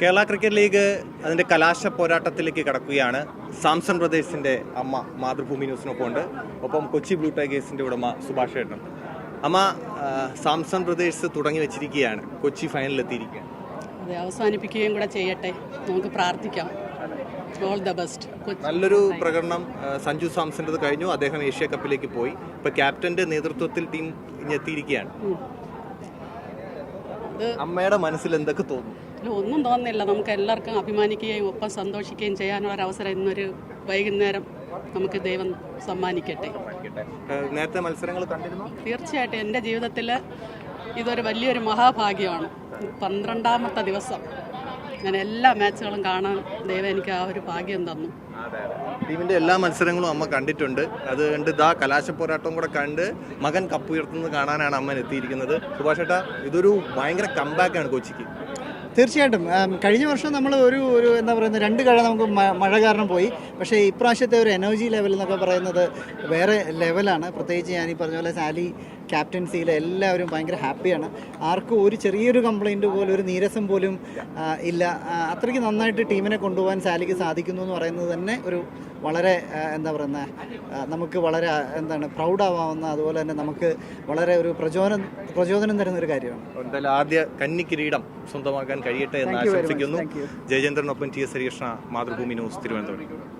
Kerala cricket league അതിൻ്റെ കലാശ പോരാട്ടത്തിലേക്ക് കടക്കുകയാണ്. സാംസൺ ബ്രദേഴ്സിൻ്റെ അമ്മ മാതൃഭൂമി ന്യൂസിനൊപ്പം ഉണ്ട്. ഒപ്പം കൊച്ചി ബ്ലൂ ടൈഗേഴ്സിൻ്റെ ഉടമ സുഭാഷ് ഏട്ടൻ. അമ്മ, സാംസൺ ബ്രദേഴ്സ് തുടങ്ങി വെച്ചിരിക്കുകയാണ്, കൊച്ചി ഫൈനലിലെത്തിയിരിക്കുകയാണ്. അതെ, അവസാനിപ്പിക്കുകയും കൂടെ ചെയ്യട്ടെ, നമുക്ക് പ്രാർത്ഥിക്കാം. All the best. നല്ലൊരു പ്രകടനം സഞ്ജു സാംസൺത് കഴിഞ്ഞു. അദ്ദേഹം ഏഷ്യ കപ്പിലേക്ക് പോയി. ഇപ്പൊ ക്യാപ്റ്റന്റെ നേതൃത്വത്തിൽ ടീം എത്തിയിരിക്കുകയാണ്. അമ്മയുടെ മനസ്സിൽ എന്തൊക്കെ തോന്നുന്നു? ഒന്നും തോന്നുന്നില്ല. നമുക്ക് എല്ലാവർക്കും അഭിമാനിക്കുകയും ഒപ്പം സന്തോഷിക്കുകയും ചെയ്യാനുള്ള ഒരു അവസരം ഇന്നൊരു വൈകുന്നേരം നമുക്ക് ദൈവം സമ്മാനിക്കട്ടെ. നേരത്തെ മത്സരങ്ങൾ കണ്ടിരുന്നു? തീർച്ചയായിട്ടും എൻ്റെ ജീവിതത്തിൽ ഇതൊരു വലിയൊരു മഹാഭാഗ്യമാണ്. 12ാമത്തെ ദിവസം ഞാൻ എല്ലാ മാച്ചുകളും കാണാൻ ദൈവം എനിക്ക് ആ ഒരു ഭാഗ്യം തന്നു. ടീമിന്റെ എല്ലാ മത്സരങ്ങളും അമ്മ കണ്ടിട്ടുണ്ട്. അത് കണ്ട് ഇതാ കലാശ പോരാട്ടവും കൂടെ കണ്ട് മകൻ കപ്പുയർത്തുന്നത് കാണാനാണ് അമ്മ എത്തിയിരിക്കുന്നത്. സുഭാഷ് ഏട്ടാ, ഇതൊരു ഭയങ്കര കംബാക്കാണ് കൊച്ചിക്ക്. തീർച്ചയായിട്ടും കഴിഞ്ഞ വർഷം നമ്മൾ ഒരു എന്താ പറയുന്നത് 2 കഴ നമുക്ക് മഴ കാരണം പോയി. പക്ഷേ ഇപ്രാവശ്യത്തെ ഒരു എനർജി ലെവൽ എന്നൊക്കെ പറയുന്നത് വേറെ ലെവലാണ്. പ്രത്യേകിച്ച് ഞാൻ ഈ പറഞ്ഞ പോലെ സാലി ക്യാപ്റ്റൻസിയിൽ എല്ലാവരും ഭയങ്കര ഹാപ്പിയാണ്. ആർക്കും ഒരു ചെറിയൊരു കംപ്ലൈൻറ്റ് പോലും, ഒരു നീരസം പോലും ഇല്ല. അത്രയ്ക്ക് നന്നായിട്ട് ടീമിനെ കൊണ്ടുപോകാൻ സാലിക്ക് സാധിക്കുന്നു എന്ന് പറയുന്നത് തന്നെ ഒരു വളരെ എന്താ പറയുന്നത്, നമുക്ക് വളരെ പ്രൗഡാവാവുന്ന, അതുപോലെ തന്നെ നമുക്ക് വളരെ ഒരു പ്രചോദനം തരുന്ന ഒരു കാര്യമാണ്. എന്തായാലും ആദ്യ കന്നി കിരീടം സ്വന്തമാക്കാൻ കഴിയട്ടെ എന്ന് ആശംസിക്കുന്നു. ജയചന്ദ്രനൊപ്പം TS ഹരികൃഷ്ണ, മാതൃഭൂമി ന്യൂസ്, തിരുവനന്തപുരം.